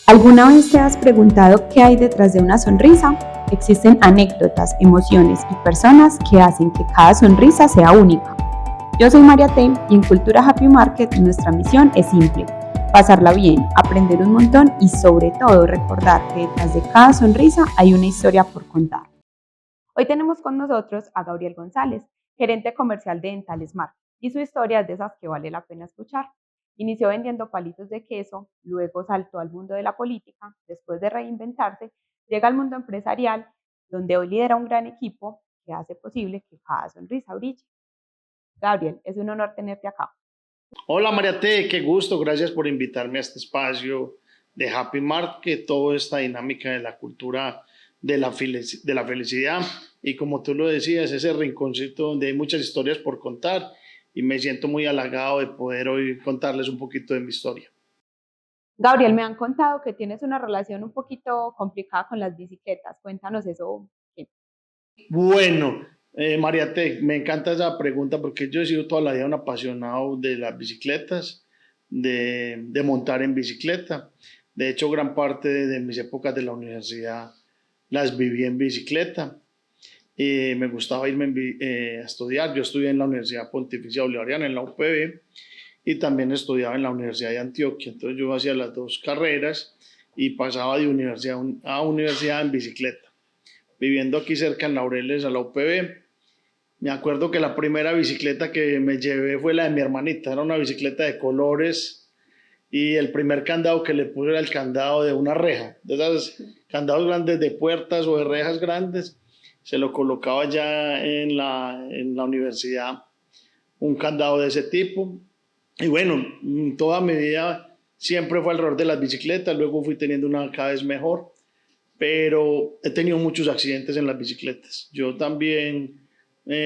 ¿Alguna vez te has preguntado qué hay detrás de una sonrisa? Existen anécdotas, emociones y personas que hacen que cada sonrisa sea única. Yo soy María T y en Cultura Happy Market nuestra misión es simple: pasarla bien, aprender un montón y sobre todo recordar que detrás de cada sonrisa hay una historia por contar. Hoy tenemos con nosotros a Gabriel González, gerente comercial de Dental Smart, y su historia es de esas que vale la pena escuchar. Inició vendiendo palitos de queso, luego saltó al mundo de la política, después de reinventarse, llega al mundo empresarial, donde hoy lidera un gran equipo que hace posible que cada sonrisa brille. Gabriel, es un honor tenerte acá. Hola María T, qué gusto, gracias por invitarme a este espacio de Happy Market, toda esta dinámica de la cultura de la felicidad y como tú lo decías, ese rinconcito donde hay muchas historias por contar y me siento muy halagado de poder hoy contarles un poquito de mi historia. Gabriel, me han contado que tienes una relación un poquito complicada con las bicicletas. Cuéntanos eso. Bueno, María T, me encanta esa pregunta porque yo he sido toda la vida un apasionado de las bicicletas, de montar en bicicleta. De hecho, gran parte de mis épocas de la universidad las viví en bicicleta. Me gustaba irme a estudiar. Yo estudié en la Universidad Pontificia Bolivariana, en la UPB, y también estudiaba en la Universidad de Antioquia. Entonces yo hacía las dos carreras y pasaba de universidad a universidad en bicicleta viviendo aquí cerca en Laureles, a la UPB. Me acuerdo que la primera bicicleta que me llevé fue la de mi hermanita, era una bicicleta de colores y el primer candado que le puse era el candado de una reja, de esos candados grandes de puertas o de rejas grandes, se lo colocaba ya en la universidad un candado de ese tipo. Y bueno, toda mi vida siempre fue alrededor de las bicicletas, luego fui teniendo una cada vez mejor, pero he tenido muchos accidentes en las bicicletas. Yo también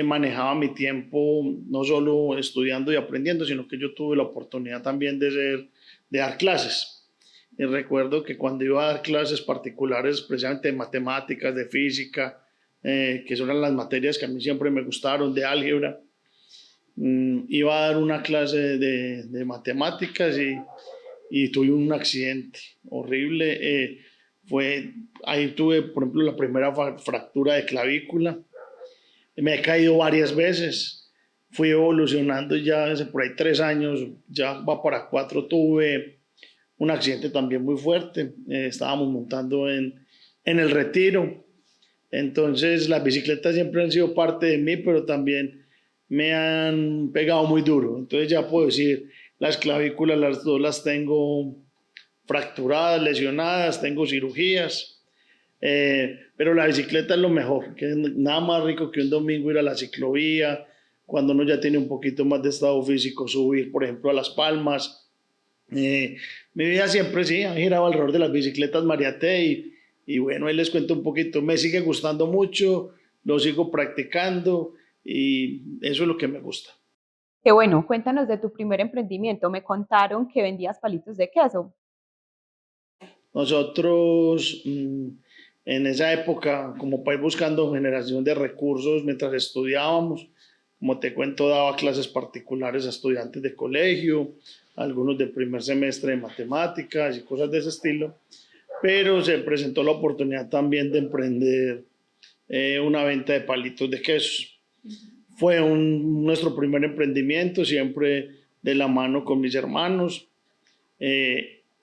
manejaba mi tiempo no solo estudiando y aprendiendo, sino que yo tuve la oportunidad también de dar clases. Y recuerdo que cuando iba a dar clases particulares, precisamente de matemáticas, de física, que son las materias que a mí siempre me gustaron, de álgebra, iba a dar una clase de matemáticas y tuve un accidente horrible. Ahí tuve, por ejemplo, la primera fractura de clavícula. Me he caído varias veces. Fui evolucionando ya hace por ahí 3 años, ya va para 4. Tuve un accidente también muy fuerte. Estábamos montando en el Retiro. Entonces, las bicicletas siempre han sido parte de mí, pero también me han pegado muy duro. Entonces, ya puedo decir, las clavículas las dos las tengo fracturadas, lesionadas, tengo cirugías, pero la bicicleta es lo mejor, que nada más rico que un domingo ir a la ciclovía, cuando uno ya tiene un poquito más de estado físico, subir, por ejemplo, a Las Palmas. Mi vida siempre sí ha girado alrededor de las bicicletas Mariate y bueno, ahí les cuento un poquito, me sigue gustando mucho, lo sigo practicando y eso es lo que me gusta. Qué bueno, cuéntanos de tu primer emprendimiento. Me contaron que vendías palitos de queso. Nosotros en esa época, como para ir buscando generación de recursos mientras estudiábamos, como te cuento, daba clases particulares a estudiantes de colegio, algunos del primer semestre de matemáticas y cosas de ese estilo, pero se presentó la oportunidad también de emprender una venta de palitos de quesos. Fue nuestro primer emprendimiento, siempre de la mano con mis hermanos.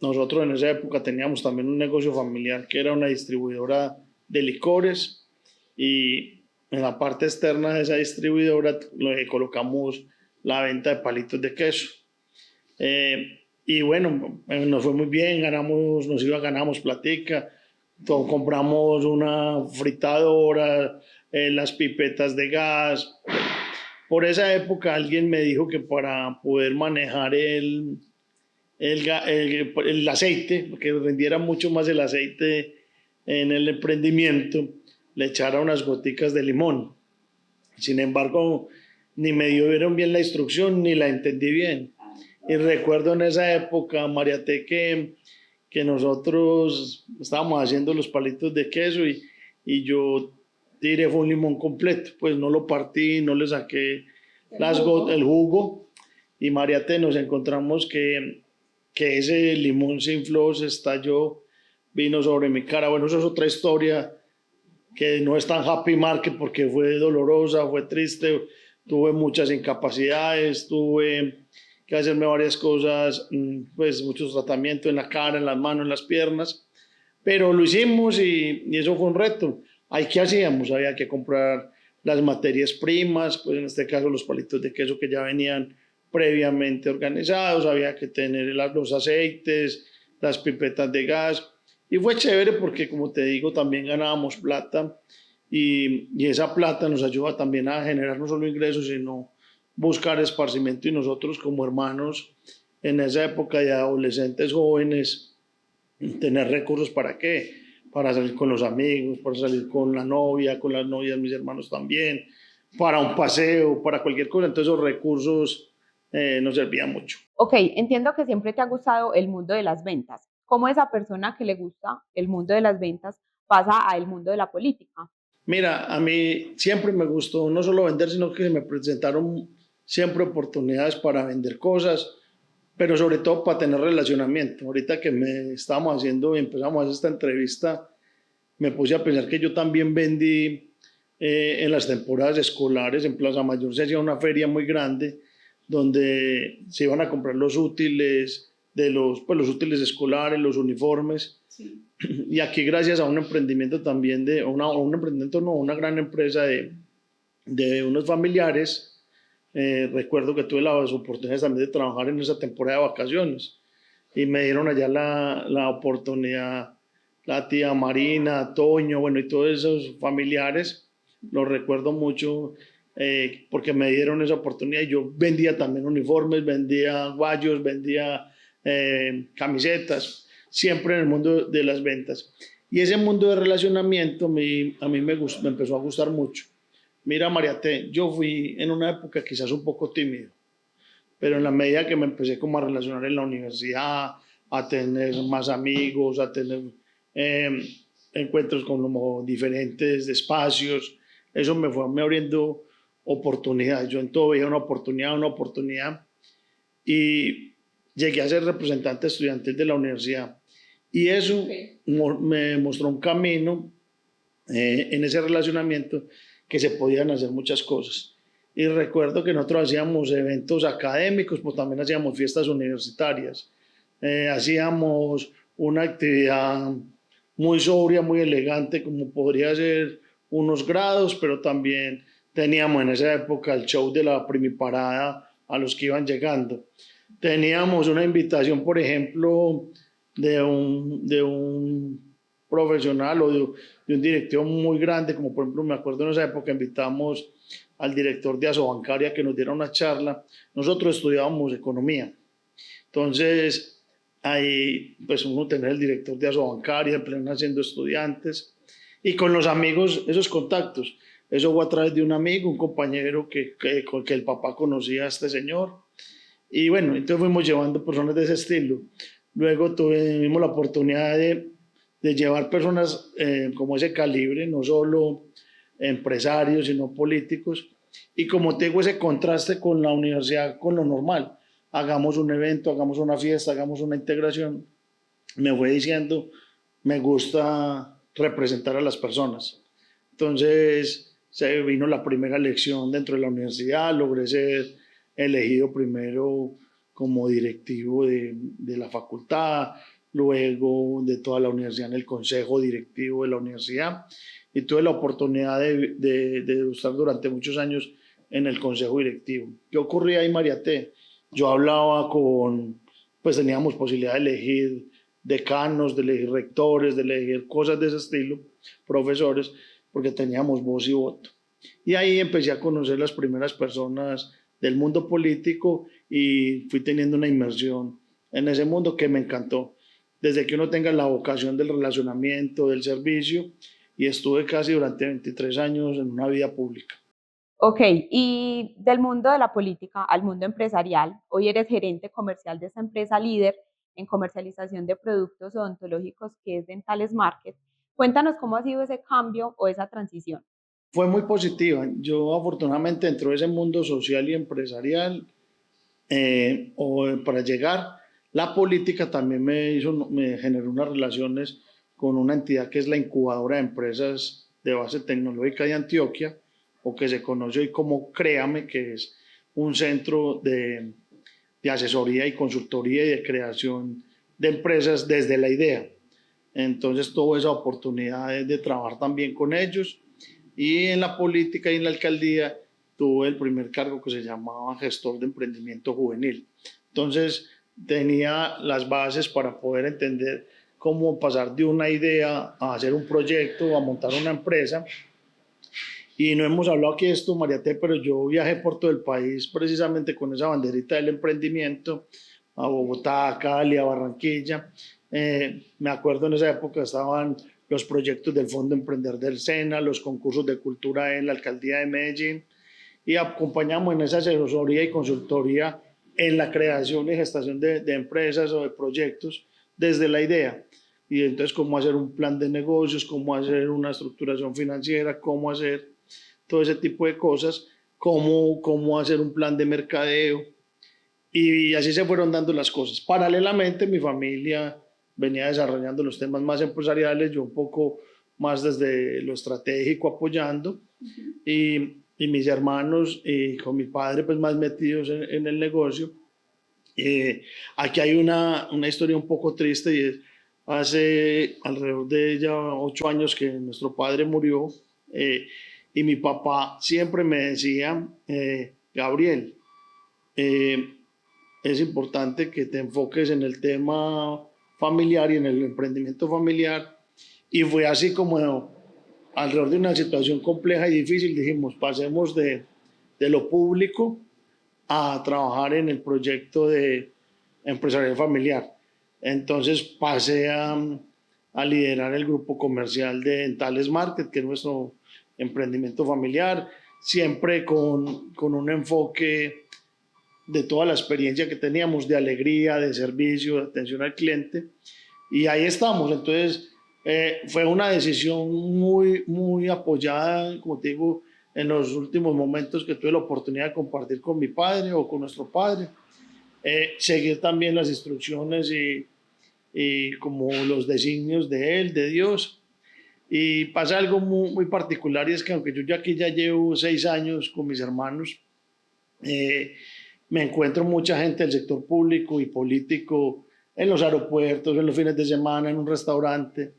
Nosotros en esa época teníamos también un negocio familiar que era una distribuidora de licores y en la parte externa de esa distribuidora colocamos la venta de palitos de queso. Y bueno, nos fue muy bien, ganamos platica, compramos una fritadora, las pipetas de gas. Por esa época alguien me dijo que para poder manejar el aceite, que rendiera mucho más el aceite en el emprendimiento, le echara unas goticas de limón. Sin embargo, ni me dieron bien la instrucción, ni la entendí bien. Y recuerdo en esa época, Mariate, que nosotros estábamos haciendo los palitos de queso y yo tiré fue un limón completo, pues no lo partí, no le saqué el jugo y Mariate nos encontramos que ese limón se infló, se estalló vino sobre mi cara. Bueno, eso es otra historia que no es tan happy market porque fue dolorosa, fue triste, tuve muchas incapacidades, tuve que hacerme varias cosas, pues muchos tratamientos en la cara, en las manos, en las piernas, pero lo hicimos y eso fue un reto. ¿Ahí qué hacíamos? Había que comprar las materias primas, pues en este caso los palitos de queso que ya venían previamente organizados, había que tener los aceites, las pipetas de gas, y fue chévere porque, como te digo, también ganábamos plata y esa plata nos ayuda también a generar no solo ingresos, sino buscar esparcimiento y nosotros como hermanos en esa época de adolescentes jóvenes, tener recursos para qué, para salir con los amigos, para salir con la novia, con las novias, mis hermanos también, para un paseo, para cualquier cosa. Entonces esos recursos nos servían mucho. Ok, entiendo que siempre te ha gustado el mundo de las ventas. ¿Cómo esa persona que le gusta el mundo de las ventas pasa al mundo de la política? Mira, a mí siempre me gustó no solo vender, sino que se me presentaron siempre oportunidades para vender cosas, pero sobre todo para tener relacionamiento. Ahorita que me estábamos haciendo y empezamos a hacer esta entrevista, me puse a pensar que yo también vendí en las temporadas escolares. En Plaza Mayor se hacía una feria muy grande donde se iban a comprar los útiles de pues, los útiles escolares, los uniformes. Sí. Y aquí gracias a un emprendimiento también un emprendimiento no, una gran empresa de unos familiares, recuerdo que tuve las oportunidades también de trabajar en esa temporada de vacaciones y me dieron allá la oportunidad, la tía Marina, Toño, bueno, y todos esos familiares, los recuerdo mucho porque me dieron esa oportunidad y yo vendía también uniformes, vendía guayos, vendía camisetas, siempre en el mundo de las ventas. Y ese mundo de relacionamiento a mí me empezó a gustar mucho. Mira, Mariate, yo fui en una época quizás un poco tímido, pero en la medida que me empecé como a relacionar en la universidad, a tener más amigos, a tener eh, encuentros con como diferentes espacios, eso me fue me abriendo oportunidades. Yo en todo veía una oportunidad y llegué a ser representante estudiantil de la universidad. Y eso me mostró un camino en ese relacionamiento que se podían hacer muchas cosas. Y recuerdo que nosotros hacíamos eventos académicos, pues también hacíamos fiestas universitarias. Hacíamos una actividad muy sobria, muy elegante, como podría ser unos grados, pero también teníamos en esa época el show de la primiparada a los que iban llegando. Teníamos una invitación, por ejemplo, de un profesional o de un directivo muy grande, como por ejemplo me acuerdo en esa época invitamos al director de Asobancaria que nos diera una charla. Nosotros estudiábamos economía, entonces ahí pues uno tener el director de Asobancaria en pleno siendo estudiantes y con los amigos esos contactos. Eso fue a través de un amigo, un compañero que el papá conocía a este señor. Y bueno, entonces fuimos llevando personas de ese estilo. Luego tuvimos la oportunidad de llevar personas como ese calibre, no solo empresarios, sino políticos. Y como tengo ese contraste con la universidad, con lo normal, hagamos un evento, hagamos una fiesta, hagamos una integración, me fue diciendo, me gusta representar a las personas. Entonces se vino la primera elección dentro de la universidad, logré ser elegido primero como directivo de la facultad, luego de toda la universidad en el consejo directivo de la universidad y tuve la oportunidad de estar durante muchos años en el consejo directivo. ¿Qué ocurría ahí, Mariate? Yo hablaba pues teníamos posibilidad de elegir decanos, de elegir rectores, de elegir cosas de ese estilo, profesores, porque teníamos voz y voto. Y ahí empecé a conocer las primeras personas del mundo político y fui teniendo una inmersión en ese mundo que me encantó. Desde que uno tenga la vocación del relacionamiento, del servicio, y estuve casi durante 23 años en una vida pública. Ok, y del mundo de la política al mundo empresarial, hoy eres gerente comercial de esta empresa líder en comercialización de productos odontológicos que es Dentales Market. Cuéntanos cómo ha sido ese cambio o esa transición. Fue muy positiva. Yo afortunadamente dentro de ese mundo social y empresarial, para llegar, la política también me generó unas relaciones con una entidad que es la incubadora de empresas de base tecnológica de Antioquia, o que se conoce hoy como Créame, que es un centro de asesoría y consultoría y de creación de empresas desde la idea. Entonces tuve esa oportunidad de trabajar también con ellos, y en la política y en la alcaldía tuve el primer cargo que se llamaba gestor de emprendimiento juvenil. Entonces tenía las bases para poder entender cómo pasar de una idea a hacer un proyecto, a montar una empresa. Y no hemos hablado aquí de esto, María T, pero yo viajé por todo el país precisamente con esa banderita del emprendimiento, a Bogotá, a Cali, a Barranquilla. Me acuerdo en esa época estaban los proyectos del Fondo Emprender del SENA, los concursos de cultura en la Alcaldía de Medellín, y acompañamos en esa asesoría y consultoría en la creación y gestación de empresas o de proyectos desde la idea. Y entonces cómo hacer un plan de negocios, cómo hacer una estructuración financiera, cómo hacer todo ese tipo de cosas, cómo hacer un plan de mercadeo, y así se fueron dando las cosas. Paralelamente mi familia venía desarrollando los temas más empresariales, yo un poco más desde lo estratégico apoyando, y mis hermanos y con mi padre pues más metidos en el negocio. Aquí hay una historia un poco triste, y es hace alrededor de ya 8 años que nuestro padre murió, y mi papá siempre me decía, Gabriel, es importante que te enfoques en el tema familiar y en el emprendimiento familiar. Y fue así como alrededor de una situación compleja y difícil dijimos, pasemos de lo público a trabajar en el proyecto de empresarial familiar. Entonces pasé a liderar el grupo comercial de Dentales Market, que es nuestro emprendimiento familiar, siempre con un enfoque de toda la experiencia que teníamos de alegría, de servicio, de atención al cliente, y ahí estamos. Entonces fue una decisión muy apoyada, como te digo, en los últimos momentos que tuve la oportunidad de compartir con mi padre o con nuestro padre, seguir también las instrucciones y como los designios de él, de Dios. Y pasa algo muy particular, y es que aunque yo ya aquí ya llevo 6 años con mis hermanos, me encuentro mucha gente del sector público y político en los aeropuertos, en los fines de semana, en un restaurante,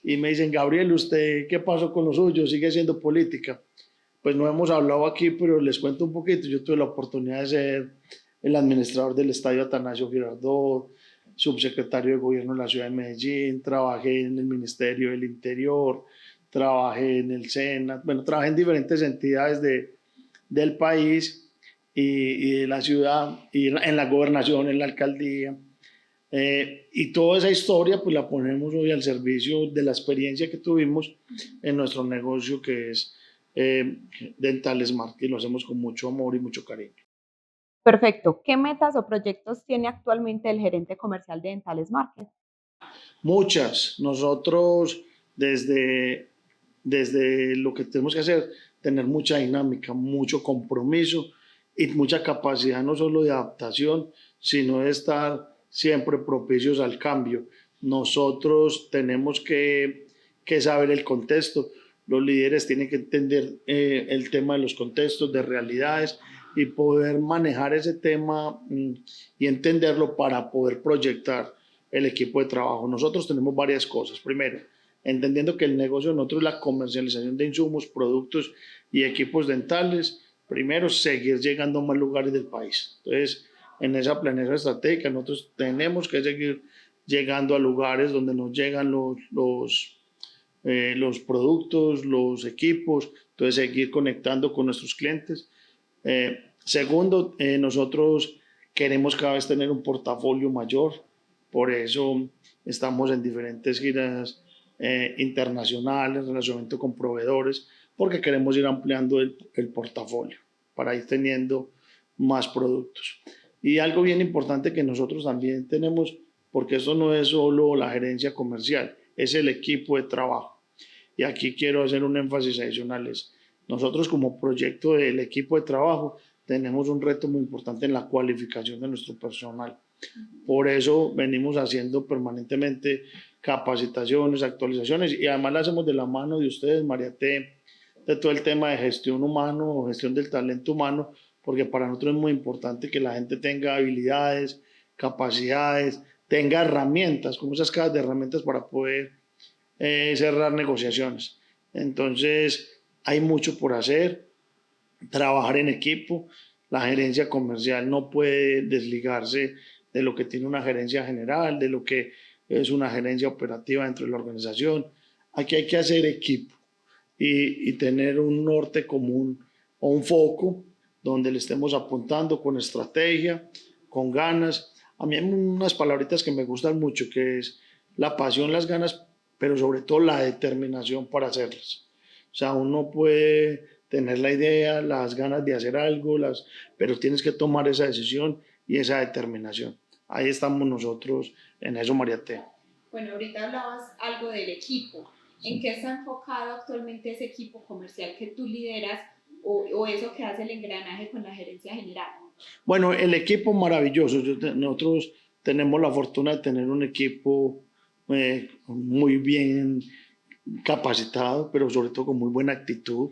y me dicen, Gabriel, ¿usted qué pasó con lo suyo? ¿Sigue haciendo política? Pues no hemos hablado aquí, pero les cuento un poquito. Yo tuve la oportunidad de ser el administrador del Estadio Atanasio Girardot, subsecretario de Gobierno de la Ciudad de Medellín, trabajé en el Ministerio del Interior, trabajé en el SENA, bueno, trabajé en diferentes entidades del país y de la ciudad, y en la gobernación, en la alcaldía. Y toda esa historia pues la ponemos hoy al servicio de la experiencia que tuvimos en nuestro negocio, que es Dental Smart, y lo hacemos con mucho amor y mucho cariño. Perfecto. ¿Qué metas o proyectos tiene actualmente el gerente comercial de Dentales Market? Muchas. Nosotros desde lo que tenemos que hacer, tener mucha dinámica, mucho compromiso y mucha capacidad no solo de adaptación, sino de estar siempre propicios al cambio. Nosotros tenemos que saber el contexto. Los líderes tienen que entender el tema de los contextos, de realidades, y poder manejar ese tema y entenderlo para poder proyectar el equipo de trabajo. Nosotros tenemos varias cosas. Primero, entendiendo que el negocio de nosotros es la comercialización de insumos, productos y equipos dentales. Primero, seguir llegando a más lugares del país. Entonces, en esa planeación estratégica, nosotros tenemos que seguir llegando a lugares donde nos llegan los productos, los equipos, entonces seguir conectando con nuestros clientes. Segundo, nosotros queremos cada vez tener un portafolio mayor, por eso estamos en diferentes giras internacionales, relacionamiento con proveedores, porque queremos ir ampliando el portafolio para ir teniendo más productos. Y algo bien importante que nosotros también tenemos, porque esto no es solo la gerencia comercial, es el equipo de trabajo. Y aquí quiero hacer un énfasis adicional. Nosotros como proyecto del equipo de trabajo tenemos un reto muy importante en la cualificación de nuestro personal. Por eso venimos haciendo permanentemente capacitaciones, actualizaciones, y además la hacemos de la mano de ustedes, María T, de todo el tema de gestión humano, gestión del talento humano, porque para nosotros es muy importante que la gente tenga habilidades, capacidades, tenga herramientas, como esas cajas de herramientas para poder cerrar negociaciones. Entonces, hay mucho por hacer, trabajar en equipo. La gerencia comercial no puede desligarse de lo que tiene una gerencia general, de lo que es una gerencia operativa dentro de la organización. Aquí hay que hacer equipo y tener un norte común o un foco donde le estemos apuntando con estrategia, con ganas. A mí hay unas palabritas que me gustan mucho, que es la pasión, las ganas, pero sobre todo la determinación para hacerlas. O sea, uno puede tener la idea, las ganas de hacer algo, pero tienes que tomar esa decisión y esa determinación. Ahí estamos nosotros en eso, María T. Bueno, ahorita hablabas algo del equipo. ¿En qué está enfocado actualmente ese equipo comercial que tú lideras o eso que hace el engranaje con la gerencia general? Bueno, el equipo maravilloso. Nosotros tenemos la fortuna de tener un equipo muy bien capacitado, pero sobre todo con muy buena actitud.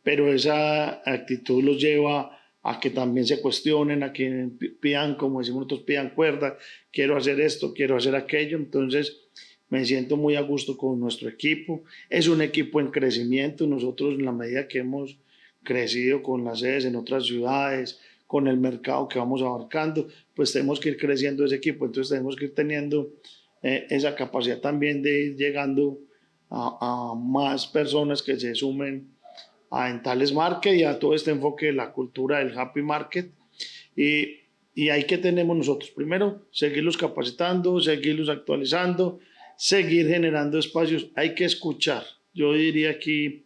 Pero esa actitud los lleva a que también se cuestionen, a que pidan, como decimos nosotros, pidan cuerda, quiero hacer esto, quiero hacer aquello. Entonces me siento muy a gusto con nuestro equipo. Es un equipo en crecimiento. Nosotros, en la medida que hemos crecido con las sedes en otras ciudades, con el mercado que vamos abarcando, pues tenemos que ir creciendo ese equipo. Entonces tenemos que ir teniendo esa capacidad también de ir llegando a más personas que se sumen a Entales Market y a todo este enfoque de la cultura del Happy Market. Y ahí que tenemos nosotros, primero, seguirlos capacitando, seguirlos actualizando, seguir generando espacios. Hay que escuchar. Yo diría aquí,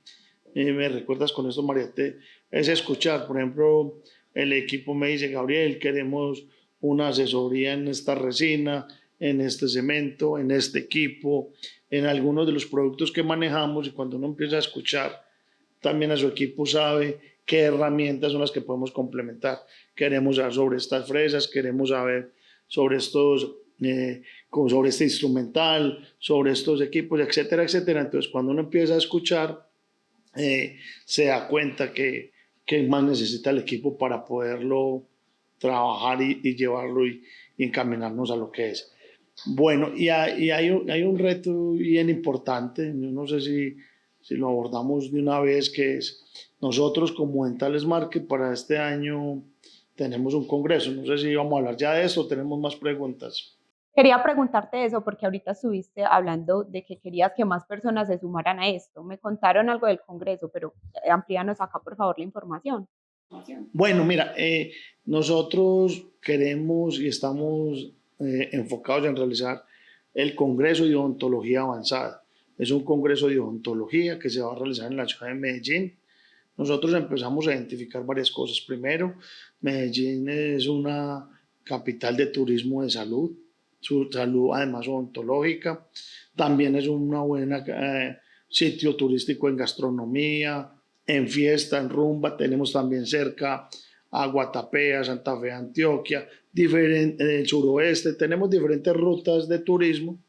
me recuerdas con esto, María T, es escuchar. Por ejemplo, el equipo me dice, Gabriel, queremos una asesoría en esta resina, en este cemento, en este equipo, en algunos de los productos que manejamos. Y cuando uno empieza a escuchar, también a su equipo sabe qué herramientas son las que podemos complementar. Queremos saber sobre estas fresas, queremos saber sobre sobre este instrumental, sobre estos equipos, etcétera, etcétera. Entonces, cuando uno empieza a escuchar, se da cuenta que más necesita el equipo para poderlo trabajar y llevarlo y encaminarnos a lo que es. Bueno, y hay un reto bien importante, yo no sé si lo abordamos de una vez, que es nosotros como Entales Market para este año tenemos un congreso. No sé si vamos a hablar ya de esto o tenemos más preguntas. Quería preguntarte eso porque ahorita estuviste hablando de que querías que más personas se sumaran a esto. Me contaron algo del congreso, pero amplíanos acá por favor la información. Bueno, mira, nosotros queremos y estamos enfocados en realizar el Congreso de Odontología Avanzada. Es un congreso de odontología que se va a realizar en la ciudad de Medellín. Nosotros empezamos a identificar varias cosas. Primero, Medellín es una capital de turismo de salud, su salud además odontológica. También es una buena sitio turístico en gastronomía, en fiesta, en rumba. Tenemos también cerca a Guatapé, a Santa Fe, Antioquia, en el suroeste. Tenemos diferentes rutas de turismo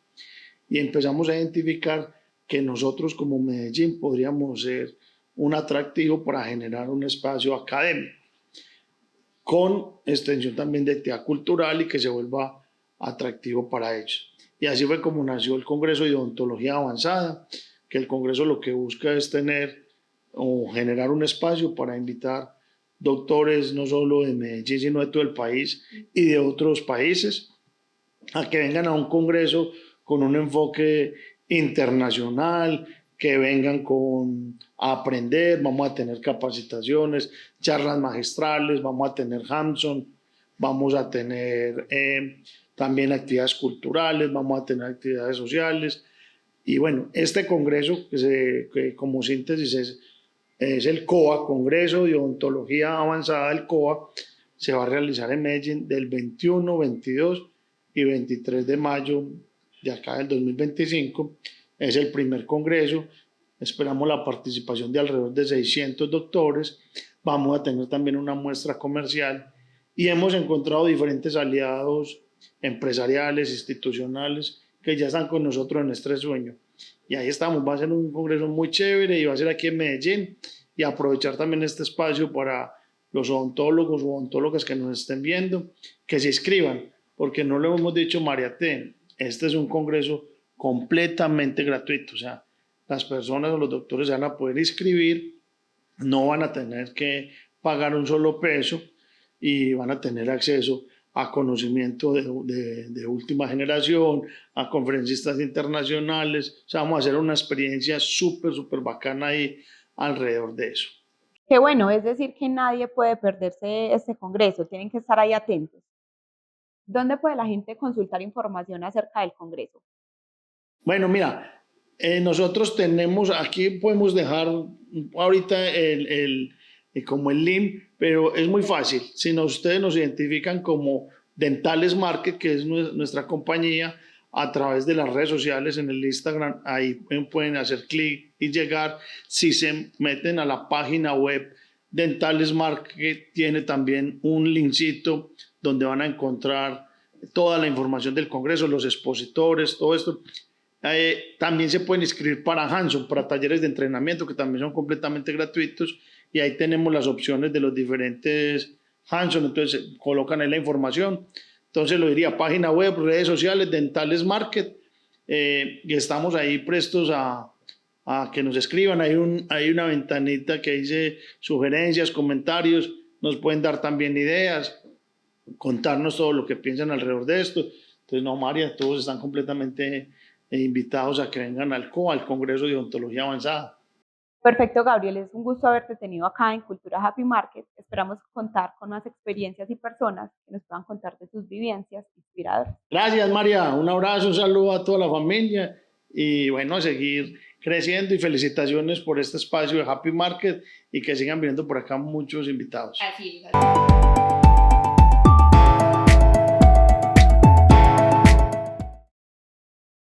y empezamos a identificar que nosotros como Medellín podríamos ser un atractivo para generar un espacio académico con extensión también de actividad cultural y que se vuelva atractivo para ellos. Y así fue como nació el Congreso de Odontología Avanzada, que el Congreso lo que busca es tener o generar un espacio para invitar doctores no solo de Medellín, sino de todo el país y de otros países a que vengan a un Congreso con un enfoque internacional, que vengan a aprender. Vamos a tener capacitaciones, charlas magistrales, vamos a tener Hanson, vamos a tener también actividades culturales, vamos a tener actividades sociales. Y bueno, este congreso, que como síntesis es el COA, Congreso de Odontología Avanzada del COA, se va a realizar en Medellín del 21, 22 y 23 de mayo de acá del 2025. Es el primer congreso. Esperamos la participación de alrededor de 600 doctores. Vamos a tener también una muestra comercial y hemos encontrado diferentes aliados empresariales, institucionales que ya están con nosotros en este sueño. Y ahí estamos, va a ser un congreso muy chévere y va a ser aquí en Medellín, y aprovechar también este espacio para los odontólogos o odontólogas que nos estén viendo, que se inscriban, porque no lo hemos dicho, María T, este es un congreso completamente gratuito, o sea, las personas o los doctores se van a poder inscribir, no van a tener que pagar un solo peso y van a tener acceso a conocimiento de última generación, a conferencistas internacionales. O sea, vamos a hacer una experiencia súper, súper bacana ahí alrededor de eso. Qué bueno, es decir, que nadie puede perderse este congreso, tienen que estar ahí atentos. ¿Dónde puede la gente consultar información acerca del congreso? Bueno, mira, nosotros tenemos, aquí podemos dejar ahorita como el link, pero es muy fácil. Si ustedes nos identifican como Dentales Market, que es nuestra compañía, a través de las redes sociales, en el Instagram, ahí pueden hacer clic y llegar. Si se meten a la página web Dentales Market, tiene también un linkcito donde van a encontrar toda la información del congreso, los expositores, todo esto. También se pueden inscribir para Hanson, para talleres de entrenamiento, que también son completamente gratuitos, y ahí tenemos las opciones de los diferentes Hanson, entonces colocan ahí la información. Entonces lo diría, página web, redes sociales, Dentales Market, y estamos ahí prestos a que nos escriban. Hay una ventanita que dice sugerencias, comentarios, nos pueden dar también ideas, contarnos todo lo que piensan alrededor de esto. Entonces, no, María, todos están completamente invitados a que vengan al Congreso de Odontología Avanzada. Perfecto, Gabriel, es un gusto haberte tenido acá en Cultura Happy Market. Esperamos contar con más experiencias y personas que nos puedan contar de sus vivencias inspiradoras. Gracias, María. Un abrazo, un saludo a toda la familia y bueno, a seguir creciendo, y felicitaciones por este espacio de Happy Market y que sigan viniendo por acá muchos invitados. Así es.